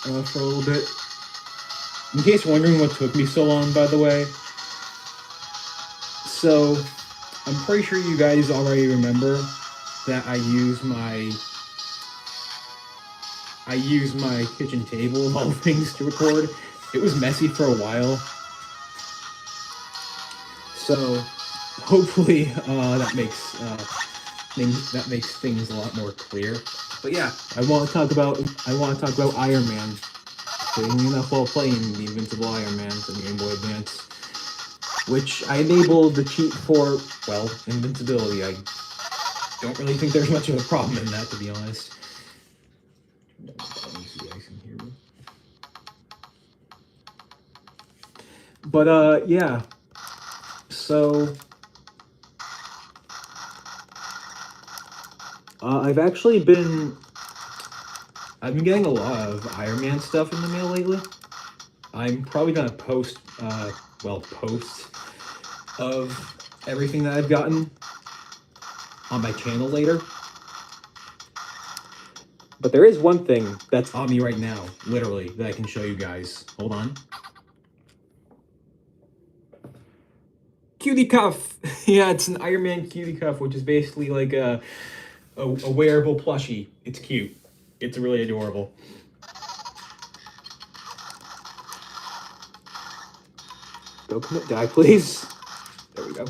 for a little bit. In case you're wondering what took me so long, by the way, so I'm pretty sure you guys already remember that I use my kitchen table of all things to record. It was messy for a while, so hopefully that makes things a lot more clear. But yeah, I want to talk about Iron Man. Fittingly enough, while playing the Invincible Iron Man for Game Boy Advance, which I enabled the cheat for, well, invincibility. I don't really think there's much of a problem in that, to be honest. Let me see, I can hear me. But yeah. So I've been getting a lot of Iron Man stuff in the mail lately. I'm probably gonna post of everything that I've gotten on my channel later. But there is one thing that's on me right now, literally, that I can show you guys. Hold on. Cutie cuff. Yeah, it's an Iron Man cutie cuff, which is basically like a wearable plushie. It's cute. It's really adorable. Don't commit die, please. There we go.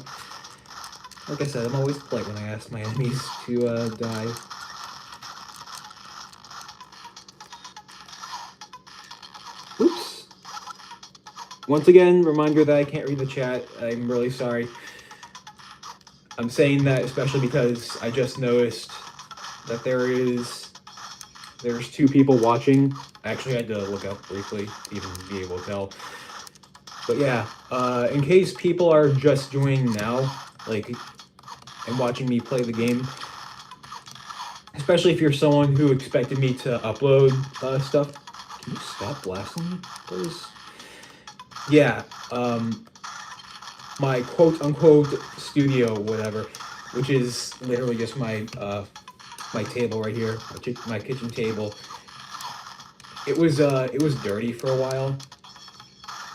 Like I said, I'm always polite when I ask my enemies to die. Oops. Once again, reminder that I can't read the chat. I'm really sorry. I'm saying that especially because I just noticed that there's 2 people watching. I actually had to look up briefly to even be able to tell. But yeah, in case people are just joining now, like, and watching me play the game, especially if you're someone who expected me to upload stuff. Can you stop blasting me, please? Yeah, my quote-unquote studio, whatever, which is literally just my table right here, my kitchen table. It was dirty for a while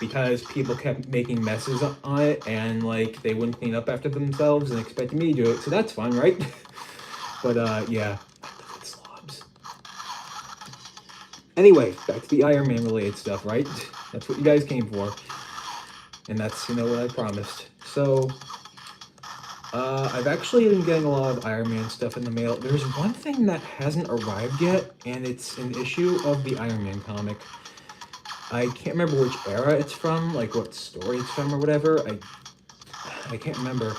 because people kept making messes on it, and like they wouldn't clean up after themselves and expected me to do it. So that's fun, right? But yeah, slobs. Anyway, back to the Iron Man related stuff, right? That's what you guys came for, and that's what I promised. So I've actually been getting a lot of Iron Man stuff in the mail. There's one thing that hasn't arrived yet, and it's an issue of the Iron Man comic. I can't remember which era it's from, like what story it's from or whatever. I can't remember.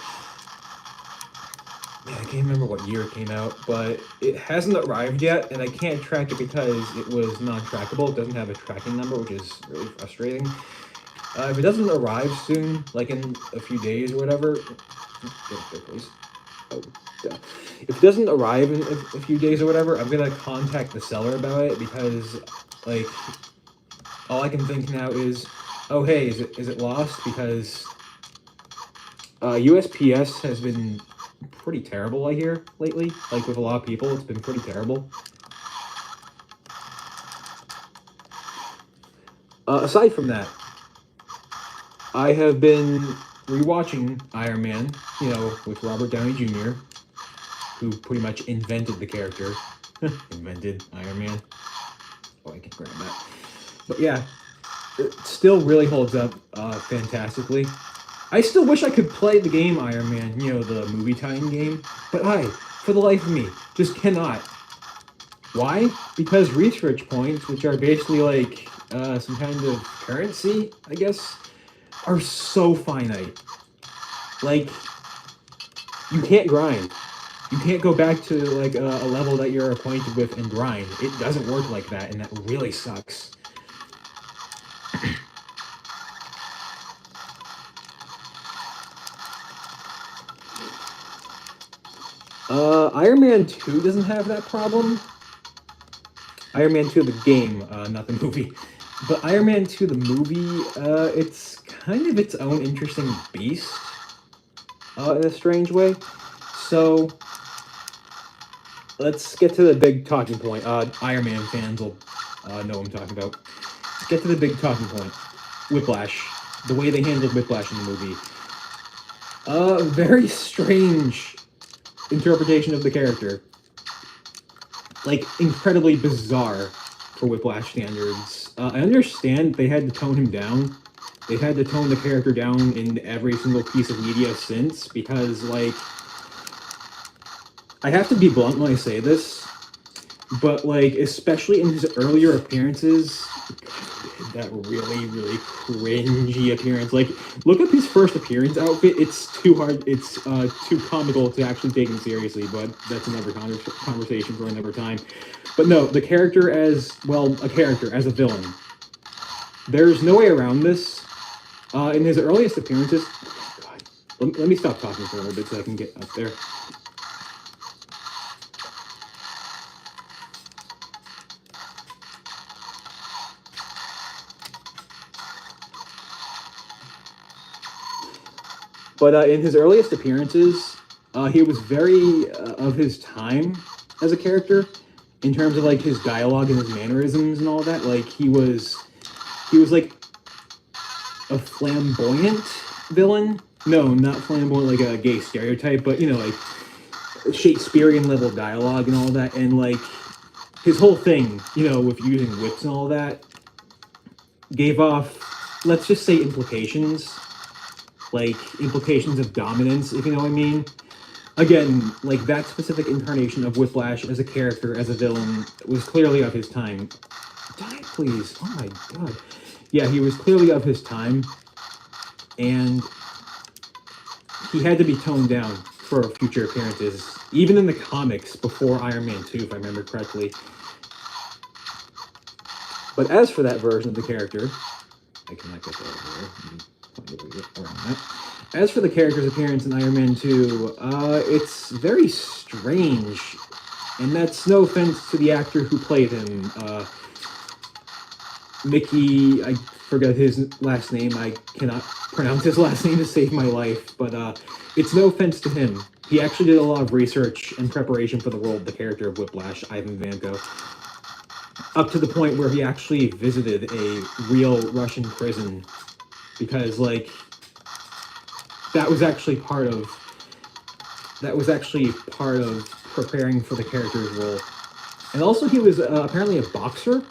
Yeah, I can't remember what year it came out, but it hasn't arrived yet, and I can't track it because it was non-trackable. It doesn't have a tracking number, which is really frustrating. If it doesn't arrive soon, like in a few days or whatever, please. Oh, yeah. If it doesn't arrive in a few days or whatever, I'm gonna contact the seller about it because, like, all I can think now is, oh hey, is it lost? Because USPS has been pretty terrible, I hear, lately. Like, with a lot of people, it's been pretty terrible. Aside from that, I have been rewatching Iron Man, with Robert Downey Jr., who pretty much invented the character. Invented Iron Man. Oh, I can grab that. But yeah, it still really holds up fantastically. I still wish I could play the game Iron Man, the movie tie-in game, but I, for the life of me, just cannot. Why? Because research points, which are basically like some kind of currency, I guess, are so finite. Like, you can't grind. You can't go back to like a level that you're acquainted with and grind. It doesn't work like that, and that really sucks. Iron Man 2 doesn't have that problem. Iron Man 2 the game, not the movie. But Iron Man 2 the movie, it's kind of its own interesting beast, in a strange way. So, let's get to the big talking point. Iron Man fans will know what I'm talking about. Let's get to the big talking point. Whiplash. The way they handled Whiplash in the movie. Very strange interpretation of the character. Like, incredibly bizarre for Whiplash standards. I understand they had to tone him down. They've had to tone the character down in every single piece of media since, because, like, I have to be blunt when I say this, but, like, especially in his earlier appearances, that really, really cringy appearance. Like, look up his first appearance outfit. It's too hard. It's too comical to actually take him seriously. But that's another conversation for another time. But no, the character as well, a character as a villain. There's no way around this. In his earliest appearances, God, let me stop talking for a little bit so I can get up there. But in his earliest appearances, he was very of his time as a character in terms of like his dialogue and his mannerisms and all that. Like he was like a flamboyant villain. No, not flamboyant like a gay stereotype, but you know, like Shakespearean level dialogue and all that. And like his whole thing, you know, with using whips and all that, gave off, let's just say, implications. Like implications of dominance, if you know what I mean. Again, like that specific incarnation of Whiplash as a character, as a villain, was clearly of his time. Die, please. Oh my god. Yeah, he was clearly of his time, and he had to be toned down for future appearances, even in the comics before Iron Man 2, if I remember correctly. But as for that version of the character, I cannot get that over there. Around that. As for the character's appearance in Iron Man 2, it's very strange. And that's no offense to the actor who played him. Mickey, I forget his last name. I cannot pronounce his last name to save my life. But it's no offense to him. He actually did a lot of research and preparation for the role of the character of Whiplash, Ivan Vanko. Up to the point where he actually visited a real Russian prison. Because, like, that was actually part of preparing for the character's role. And also he was apparently a boxer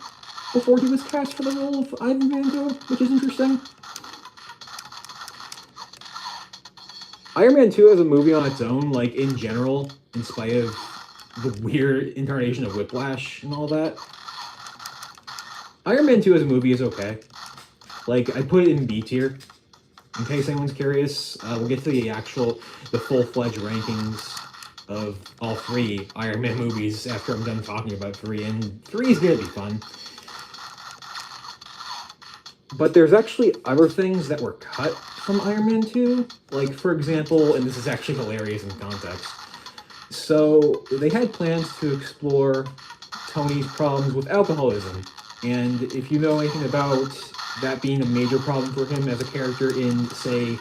before he was cast for the role of Ivan Vanko, which is interesting. Iron Man 2 as a movie on its own, like in general, in spite of the weird incarnation of Whiplash and all that, Iron Man 2 as a movie is okay. Like, I put it in B tier. In case anyone's curious, we'll get to the full-fledged rankings of all three Iron Man movies after I'm done talking about 3, and 3 is gonna be fun. But there's actually other things that were cut from Iron Man 2, like, for example, and this is actually hilarious in context, so they had plans to explore Tony's problems with alcoholism, and if you know anything about that being a major problem for him as a character in, say,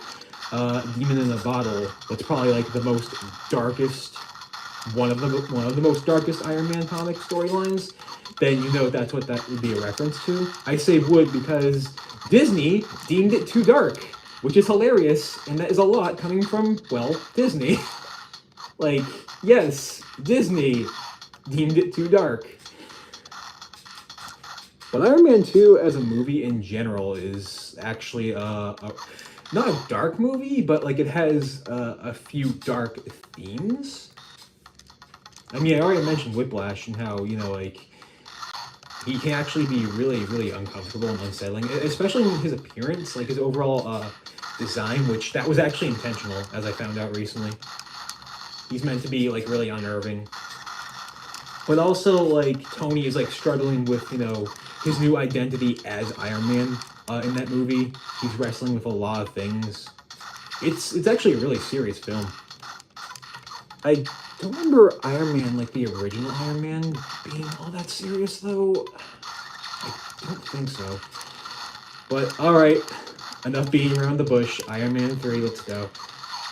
Demon in a Bottle, that's probably like the most darkest, one of the most darkest Iron Man comic storylines, then you know that's what that would be a reference to. I say would because Disney deemed it too dark, which is hilarious, and that is a lot coming from, well, Disney. Like, yes, Disney deemed it too dark. But Iron Man 2 as a movie in general is actually not a dark movie, but like it has a few dark themes. I mean, I already mentioned Whiplash and how, you know, like, he can actually be really, really uncomfortable and unsettling, especially in his appearance, like his overall design, which that was actually intentional, as I found out recently. He's meant to be like really unnerving. But also, like, Tony is like struggling with, you know, his new identity as Iron Man in that movie. He's wrestling with a lot of things. It's actually a really serious film. I don't remember Iron Man, like the original Iron Man, being all that serious, though. I don't think so. But, alright, enough beating around the bush. Iron Man 3, let's go.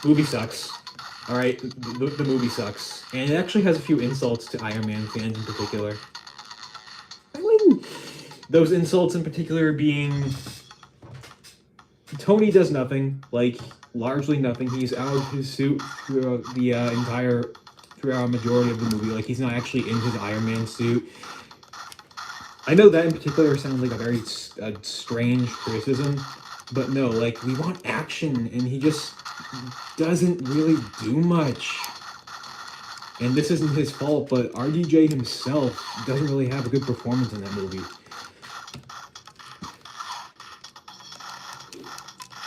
Movie sucks. Alright, the movie sucks. And it actually has a few insults to Iron Man fans in particular. I mean, Those insults in particular being Tony does nothing, like largely nothing. He's out of his suit throughout the throughout a majority of the movie. Like he's not actually in his Iron Man suit. I know that in particular sounds like a very strange criticism, but no, like we want action, and he just doesn't really do much. And this isn't his fault, but RDJ himself doesn't really have a good performance in that movie.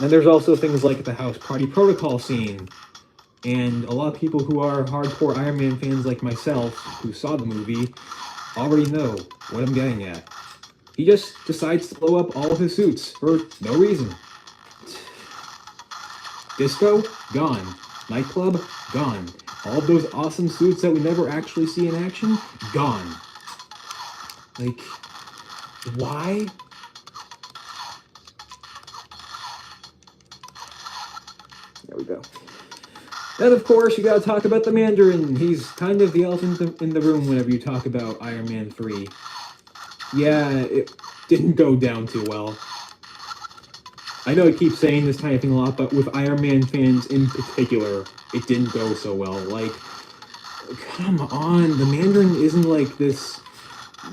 And there's also things like the House Party Protocol scene. And a lot of people who are hardcore Iron Man fans like myself, who saw the movie, already know what I'm getting at. He just decides to blow up all of his suits for no reason. Disco? Gone. Nightclub? Gone. All of those awesome suits that we never actually see in action? Gone. Like, why? There we go. Then, of course, you gotta talk about the Mandarin. He's kind of the elephant in the room whenever you talk about Iron Man 3. Yeah, it didn't go down too well. I know I keep saying this kind of thing a lot, but with Iron Man fans in particular, it didn't go so well. Like, come on, the Mandarin isn't like this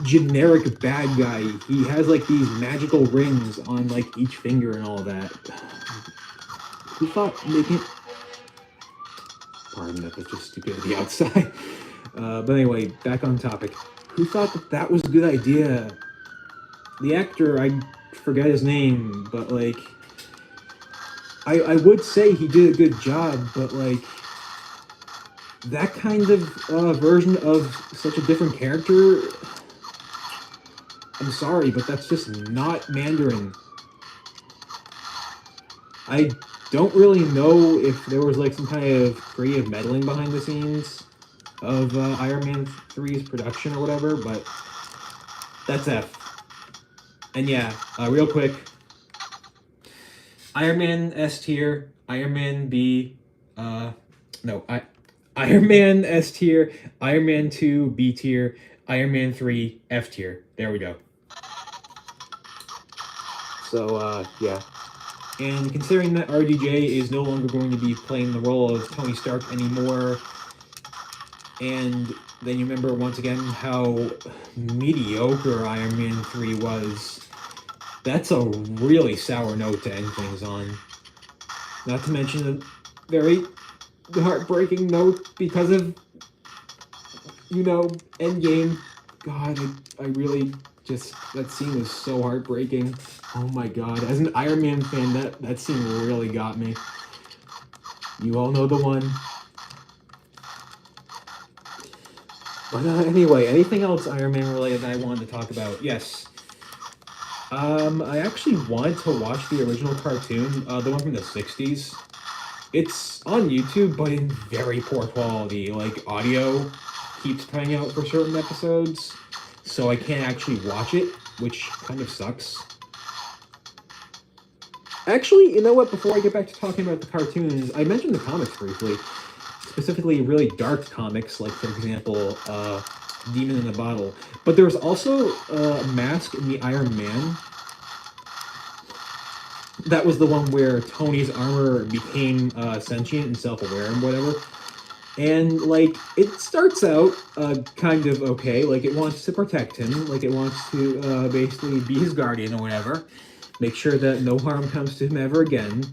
generic bad guy. He has like these magical rings on like each finger and all that. Who thought making... Pardon, that was just stupidity outside. But anyway, back on topic. Who thought that that was a good idea? The actor, I forget his name, but like... I would say he did a good job, but like... That kind of version of such a different character... I'm sorry, but that's just not Mandarin. I don't really know if there was like some kind of creative meddling behind the scenes of Iron Man 3's production or whatever, but that's F. And yeah, real quick, Iron Man S tier, Iron Man B, Iron Man S tier, Iron Man 2 B tier, Iron Man 3 F tier. There we go. So, yeah. And considering that RDJ is no longer going to be playing the role of Tony Stark anymore, and then you remember once again how mediocre Iron Man 3 was, that's a really sour note to end things on. Not to mention a very heartbreaking note because of, you know, Endgame. God, I really just, that scene was so heartbreaking. Oh my god, as an Iron Man fan, that scene really got me. You all know the one. But anyway, anything else Iron Man related that I wanted to talk about? Yes. I actually wanted to watch the original cartoon, the one from the 60s. It's on YouTube, but in very poor quality. Like, audio keeps cutting out for certain episodes, so I can't actually watch it, which kind of sucks. Actually, you know what? Before I get back to talking about the cartoons, I mentioned the comics briefly. Specifically, really dark comics, like, for example, Demon in a Bottle. But there's also a mask in the Iron Man. That was the one where Tony's armor became sentient and self-aware and whatever. And, like, it starts out kind of okay. Like, it wants to protect him. Like, it wants to basically be his guardian or whatever. Make sure that no harm comes to him ever again.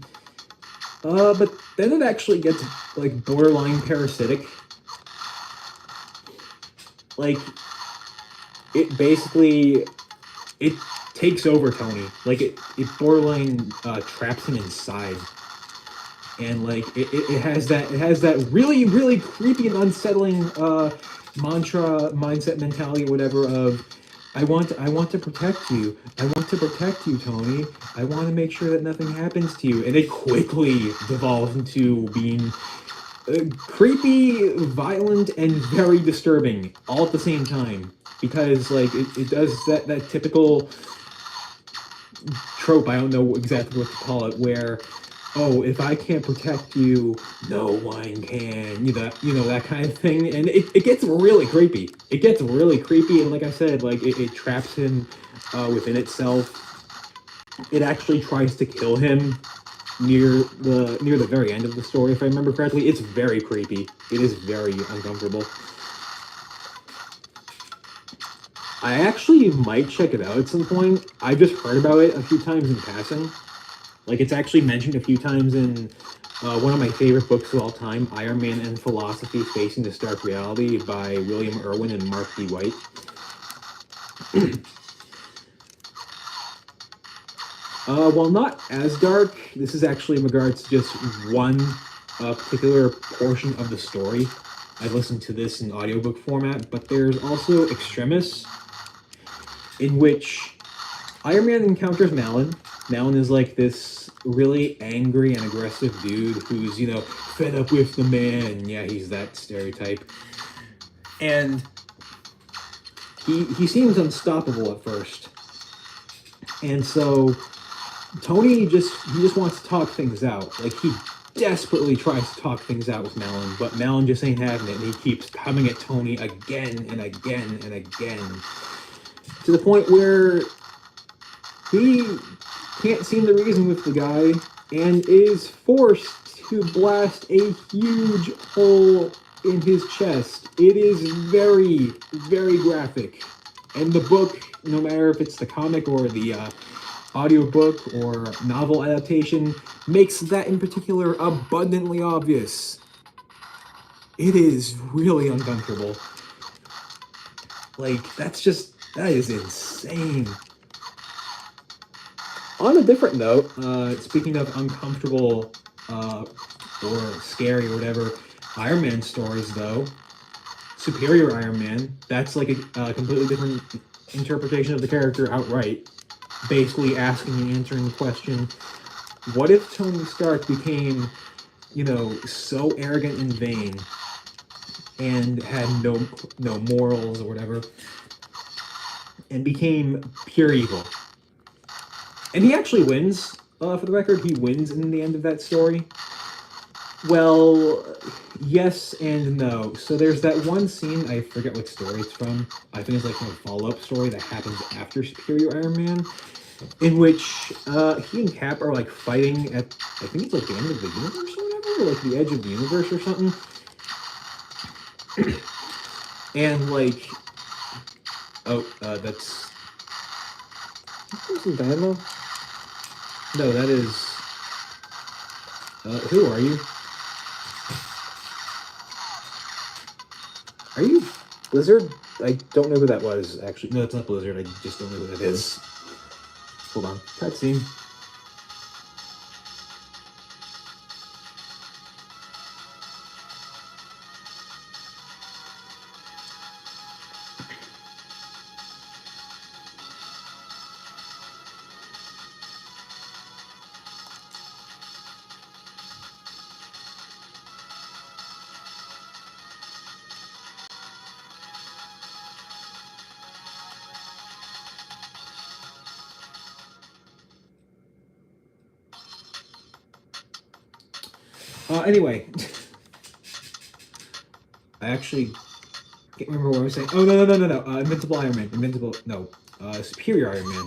But then it actually gets, like, borderline parasitic. Like, it basically, it takes over Tony. Like, it borderline traps him inside. And, like, it has that really, really creepy and unsettling mantra, mindset, mentality, whatever, of, I want to protect you. I want to protect you, Tony. I want to make sure that nothing happens to you. And it quickly devolves into being creepy, violent, and very disturbing all at the same time. Because, like, it does that typical trope, I don't know exactly what to call it, where oh, if I can't protect you, no one can. That kind of thing, and it gets really creepy. It gets really creepy, and like I said, like it traps him within itself. It actually tries to kill him near the very end of the story, if I remember correctly. It's very creepy. It is very uncomfortable. I actually might check it out at some point. I've just heard about it a few times in passing. Like, it's actually mentioned a few times in one of my favorite books of all time, Iron Man and Philosophy Facing the Stark Reality by William Irwin and Mark D. White. While not as dark, this is actually in regards to just one particular portion of the story. I listened to this in audiobook format, but there's also Extremis, in which Iron Man encounters Malin. Malin is like this really angry and aggressive dude who's, fed up with the man. Yeah, he's that stereotype. And he seems unstoppable at first. And so Tony he just wants to talk things out. Like, he desperately tries to talk things out with Malin, but Malin just ain't having it, and he keeps coming at Tony again and again and again, to the point where he can't seem to reason with the guy and is forced to blast a huge hole in his chest. It is very, very graphic. And the book, no matter if it's the comic or the audiobook or novel adaptation, makes that in particular abundantly obvious. It is really uncomfortable. Like, that is insane. On a different note, speaking of uncomfortable or scary or whatever, Iron Man stories, though, Superior Iron Man, that's like a completely different interpretation of the character outright. Basically asking and answering the question, what if Tony Stark became, so arrogant and vain and had no morals or whatever, and became pure evil? And he actually wins. For the record, he wins in the end of that story. Well, yes and no. So there's that one scene, I forget what story it's from. I think it's like from a follow-up story that happens after Superior Iron Man, in which he and Cap are like fighting at, I think it's like the end of the universe or whatever, or like the edge of the universe or something. And like, that's, isn't Dynamo? No, that is, who are you? Are you Blizzard? I don't know who that was, actually. No, it's not Blizzard. I just don't know who that is. Hold on. Cutscene. Anyway. I actually can't remember what I was saying. Oh, no. Invincible Iron Man. Superior Iron Man.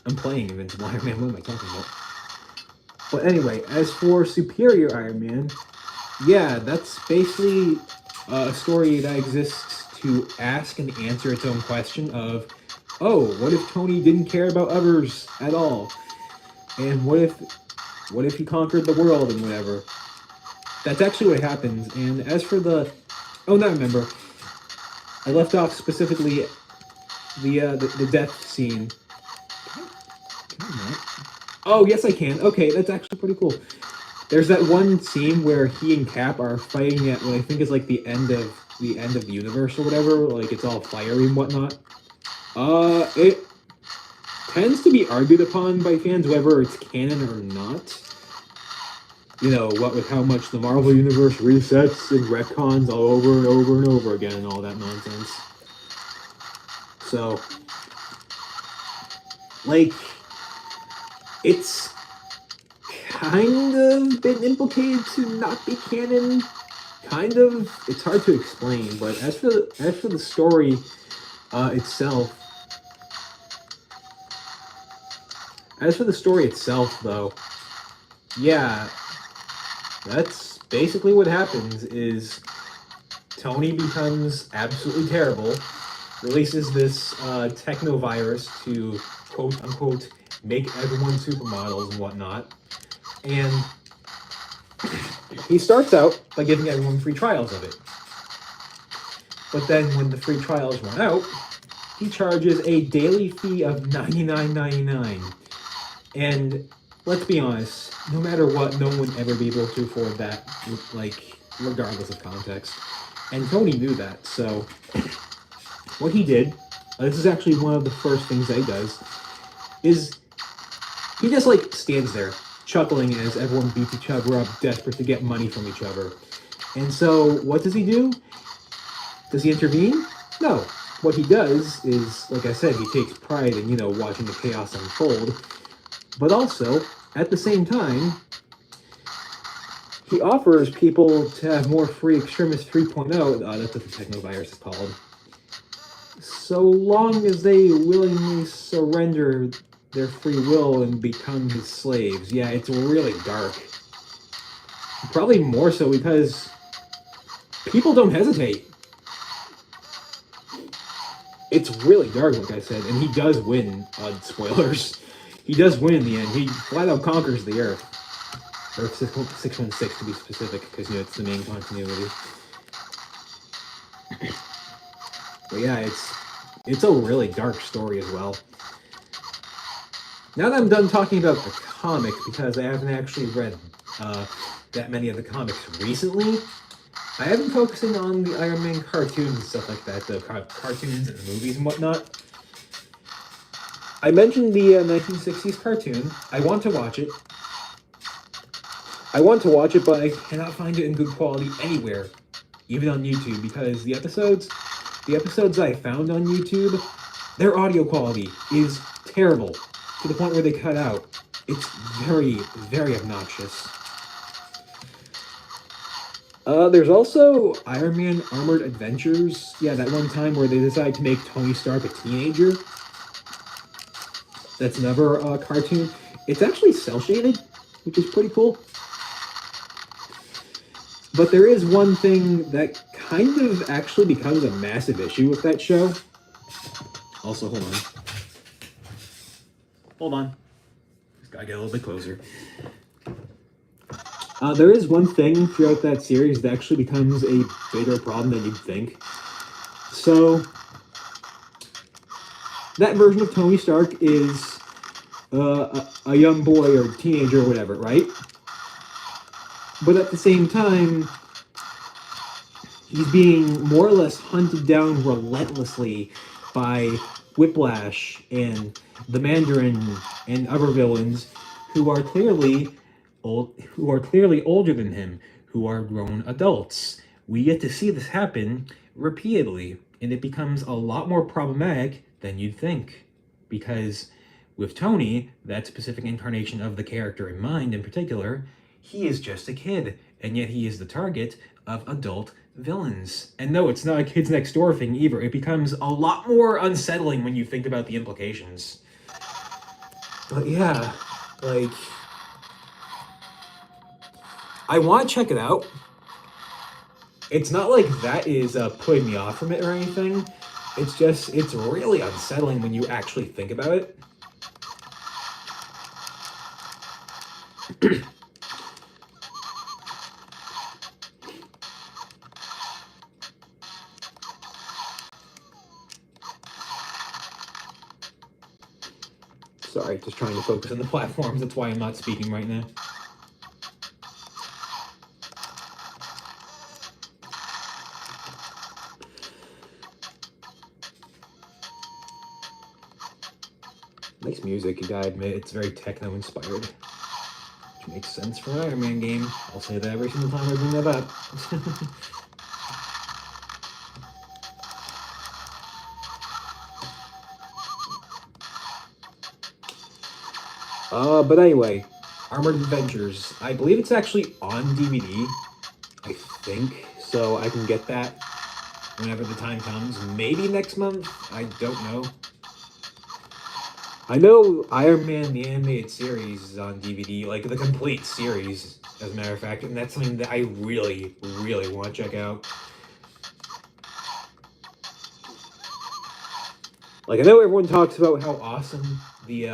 I'm playing Invincible Iron Man. What am I talking about? But anyway, as for Superior Iron Man, yeah, that's basically a story that exists to ask and answer its own question of, oh, what if Tony didn't care about others at all? And what if he conquered the world and whatever? That's actually what happens. And as for oh, now I remember. I left off specifically the death scene. Can I not? Oh, yes, I can. Okay, that's actually pretty cool. There's that one scene where he and Cap are fighting at what I think is like the end of the universe or whatever. Like, it's all fiery and whatnot. It tends to be argued upon by fans whether it's canon or not. What with how much the Marvel Universe resets and retcons all over and over and over again and all that nonsense. So, like, it's kind of been implicated to not be canon. Kind of. It's hard to explain, but as for the story itself, though, yeah, that's basically what happens. Is Tony becomes absolutely terrible, releases this techno virus to quote unquote make everyone supermodels and whatnot, and he starts out by giving everyone free trials of it. But then when the free trials run out, he charges a daily fee of $99.99. And let's be honest, no matter what, no one would ever be able to afford that, like, regardless of context. And Tony knew that, so what he did, this is actually one of the first things that he does, is he just, like, stands there, chuckling as everyone beats each other up, desperate to get money from each other. And so, what does he do? Does he intervene? No. What he does is, like I said, he takes pride in, watching the chaos unfold. But also, at the same time, he offers people to have more free Extremis 3.0, that's what the technovirus is called, so long as they willingly surrender their free will and become his slaves. Yeah, it's really dark. Probably more so because people don't hesitate. It's really dark, like I said, and he does win. Spoilers. He does win in the end. He flat out conquers the Earth. Earth 616 to be specific, because it's the main continuity. But yeah, it's a really dark story as well. Now that I'm done talking about the comic, because I haven't actually read that many of the comics recently, I have been focusing on the Iron Man cartoons and stuff like that, the cartoons and the movies and whatnot. I mentioned the 1960s cartoon. I want to watch it. But I cannot find it in good quality anywhere, even on YouTube, because the episodes I found on YouTube, their audio quality is terrible, to the point where they cut out. It's very, very obnoxious. There's also Iron Man Armored Adventures. Yeah, that one time where they decide to make Tony Stark a teenager. That's another cartoon. It's actually cel-shaded, which is pretty cool. But there is one thing that kind of actually becomes a massive issue with that show. Also, hold on. Just gotta get a little bit closer. There is one thing throughout that series that actually becomes a bigger problem than you'd think. So, that version of Tony Stark is a young boy or teenager or whatever, right? But at the same time, he's being more or less hunted down relentlessly by Whiplash and the Mandarin and other villains who are clearly older than him, who are grown adults. We get to see this happen repeatedly, and it becomes a lot more problematic than you'd think. Because with Tony, that specific incarnation of the character in mind in particular, he is just a kid, and yet he is the target of adult villains. And no, it's not a kids next door thing either. It becomes a lot more unsettling when you think about the implications. But yeah, like, I want to check it out. It's not like that is putting me off from it or anything. It's just, it's really unsettling when you actually think about it. Sorry, just trying to focus on the platforms. That's why I'm not speaking right now. Nice music, you gotta admit. It's very techno-inspired. Which makes sense for an Iron Man game. I'll say that every single time I bring that up. But anyway, Armored Adventures. I believe it's actually on DVD. I think so. I can get that whenever the time comes. Maybe next month. I don't know. I know Iron Man the animated series is on DVD, like the complete series, as a matter of fact, and that's something that I really, really want to check out. Like, I know everyone talks about how awesome the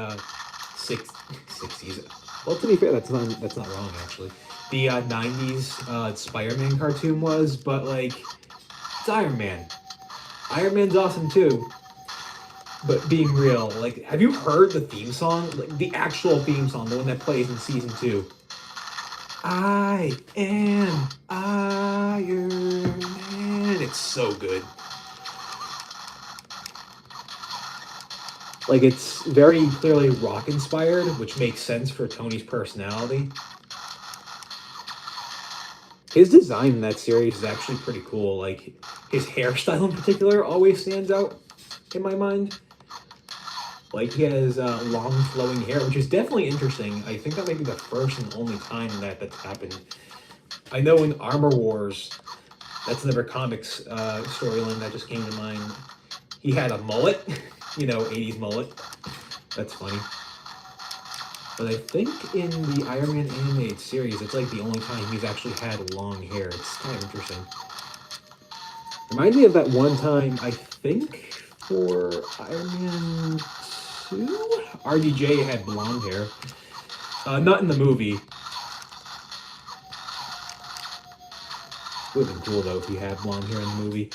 60s. Well, to be fair, that's not wrong actually. The 90s Spider-Man cartoon was, but like, it's Iron Man. Iron Man's awesome too. But being real, like, have you heard the theme song? Like, the actual theme song, the one that plays in season 2. I am Iron Man. It's so good. Like, it's very clearly rock inspired, which makes sense for Tony's personality. His design in that series is actually pretty cool. Like, his hairstyle in particular always stands out in my mind. Like, he has long flowing hair, which is definitely interesting. I think that may be the first and only time that's happened. I know in Armor Wars, that's another comics storyline that just came to mind. He had a mullet, 80s mullet. That's funny. But I think in the Iron Man animated series, it's like the only time he's actually had long hair. It's kind of interesting. Reminds me of that one time, I think, for Iron Man 2? RDJ had blonde hair. Not in the movie. Would have been cool, though, if he had blonde hair in the movie.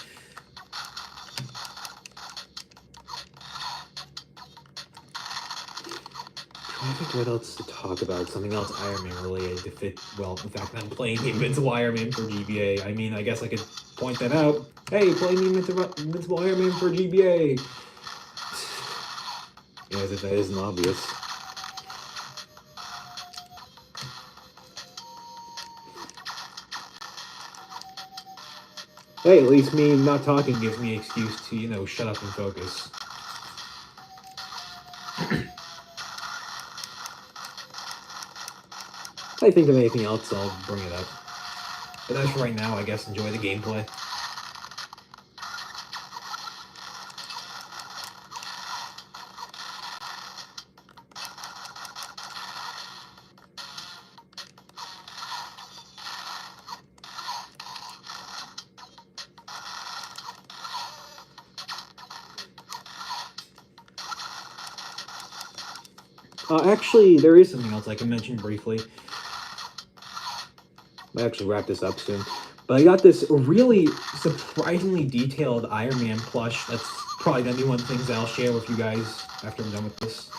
I think what else to talk about? Something else Iron Man related to fit, well, the fact that I'm playing the Invincible Iron Man for GBA. I mean, I guess I could point that out. Hey, play the Invincible Iron Man for GBA. Yeah, as if that isn't obvious. Hey, at least me not talking gives me an excuse to, shut up and focus. If I think of anything else, I'll bring it up. But as for right now, I guess enjoy the gameplay. Actually, there is something else I can mention briefly. I'll actually wrap this up soon. But I got this really surprisingly detailed Iron Man plush. That's probably going to be one of the things that I'll share with you guys after I'm done with this.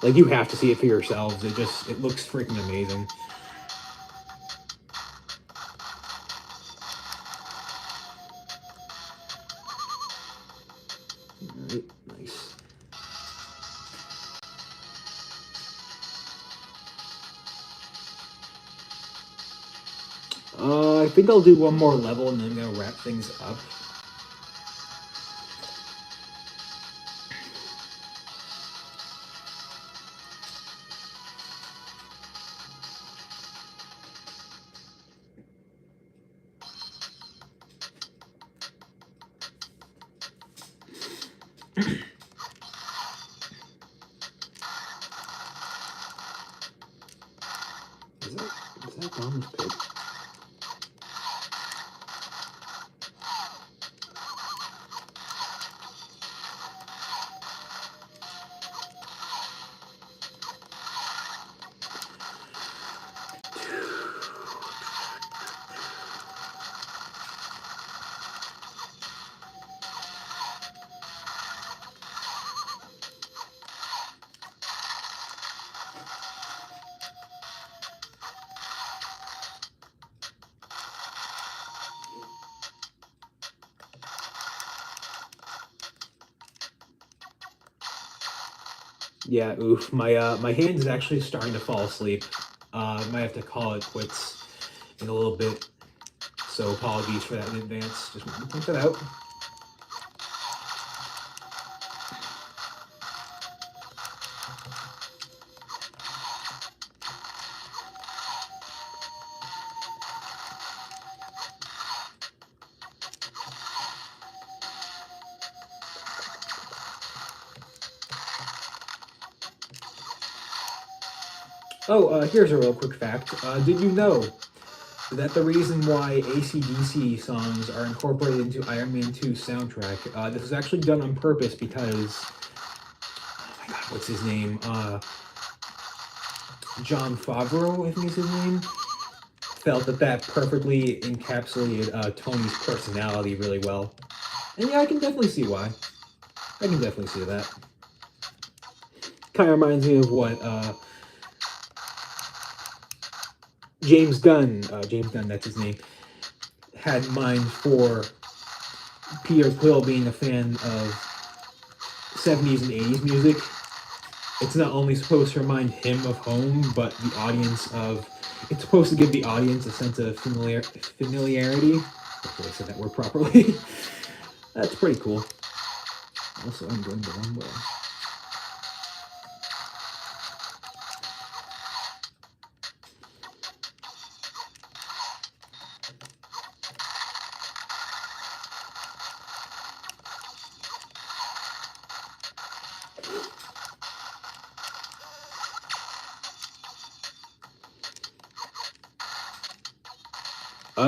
Like, you have to see it for yourselves. It looks freaking amazing. Alright, nice. I think I'll do one more level and then I'm going to wrap things up. Is that Dom's pig? Yeah, oof. My hand is actually starting to fall asleep. I might have to call it quits in a little bit. So apologies for that in advance. Just wanted to point that out. Oh, here's a real quick fact. Did you know that the reason why AC/DC songs are incorporated into Iron Man 2 soundtrack, this was actually done on purpose because, oh my god, what's his name? John Favreau, I think is his name, felt that that perfectly encapsulated Tony's personality really well. And yeah, I can definitely see why. I can definitely see that. Kind of reminds me of what James Gunn, that's his name, had in mind for Peter Quill being a fan of 70s and 80s music. It's not only supposed to remind him of home, but the audience of. It's supposed to give the audience a sense of familiarity. Hopefully, I said that word properly. That's pretty cool. Also, I'm going the wrong way.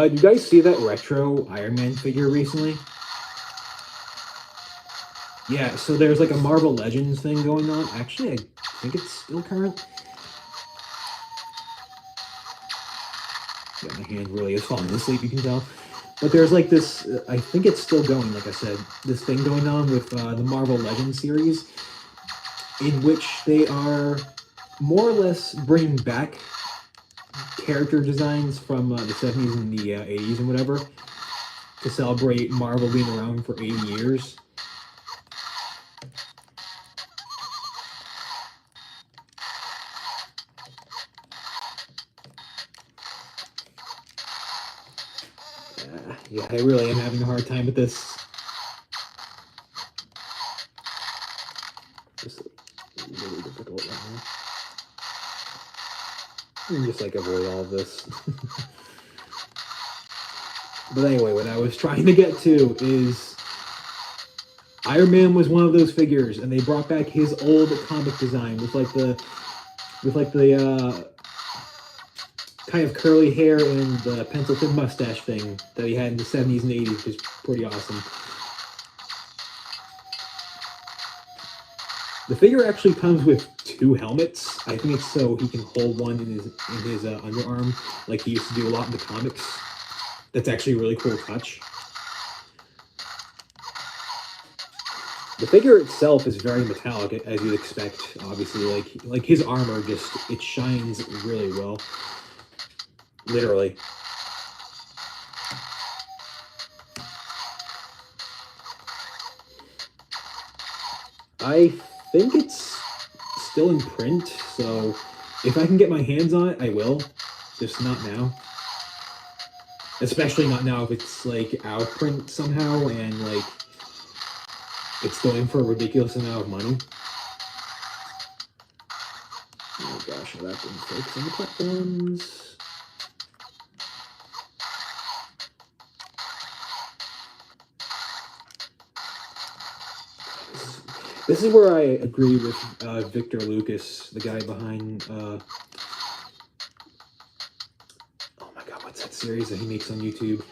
Did you guys see that retro Iron Man figure recently? Yeah, so there's like a Marvel Legends thing going on. Actually, I think it's still current. Yeah, my hand really is falling asleep, you can tell. But there's like this, I think it's still going, like I said, this thing going on with the Marvel Legends series, in which they are more or less bringing back character designs from the 70s and the 80s and whatever to celebrate Marvel being around for 80 years. Yeah, I really am having a hard time with this. Just really difficult right now. And just like avoid all of this. But anyway, what I was trying to get to is Iron Man was one of those figures, and they brought back his old comic design with the kind of curly hair and the pencil thin mustache thing that he had in the 70s and 80s, which is pretty awesome. The figure actually comes with 2 helmets. I think it's so he can hold one in his underarm, like he used to do a lot in the comics. That's actually a really cool touch. The figure itself is very metallic, as you'd expect. Obviously, like his armor it shines really well. Literally. I think it's still in print, so if I can get my hands on it, I will. Just not now. Especially not now if it's like out of print somehow and like it's going for a ridiculous amount of money. Oh gosh, I've been focused on the platforms. This is where I agree with Victor Lucas, the guy behind. Oh my god, what's that series that he makes on YouTube?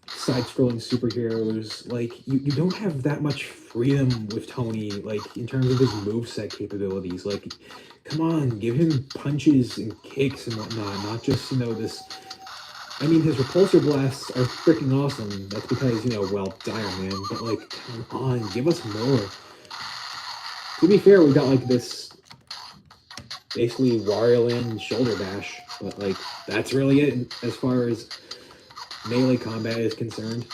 Side-scrolling superheroes. Like you don't have that much freedom with Tony. Like in terms of his moveset capabilities. Like, come on, give him punches and kicks and whatnot, not just this. I mean, his repulsor blasts are freaking awesome. That's because well, Iron Man. But like, come on, give us more. To be fair, we got like this basically Wario Land shoulder bash, but like that's really it as far as melee combat is concerned.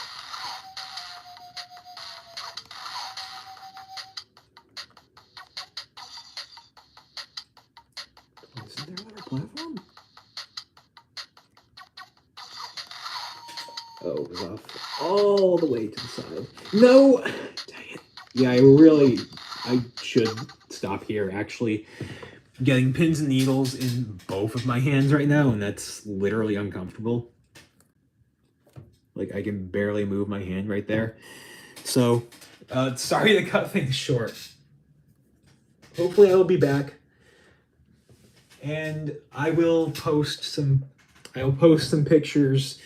Isn't there another platform? Oh, it was off all the way to the side. No! Dang it. Yeah, I should stop here, actually. Getting pins and needles in both of my hands right now, and that's literally uncomfortable. Like, I can barely move my hand right there. So, sorry to cut things short. Hopefully I will be back. and I will post some pictures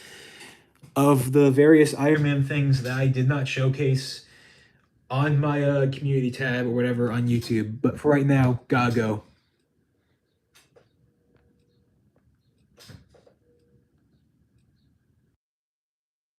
of the various Iron Man things that I did not showcase on my community tab or whatever on YouTube. But for right now, gotta go.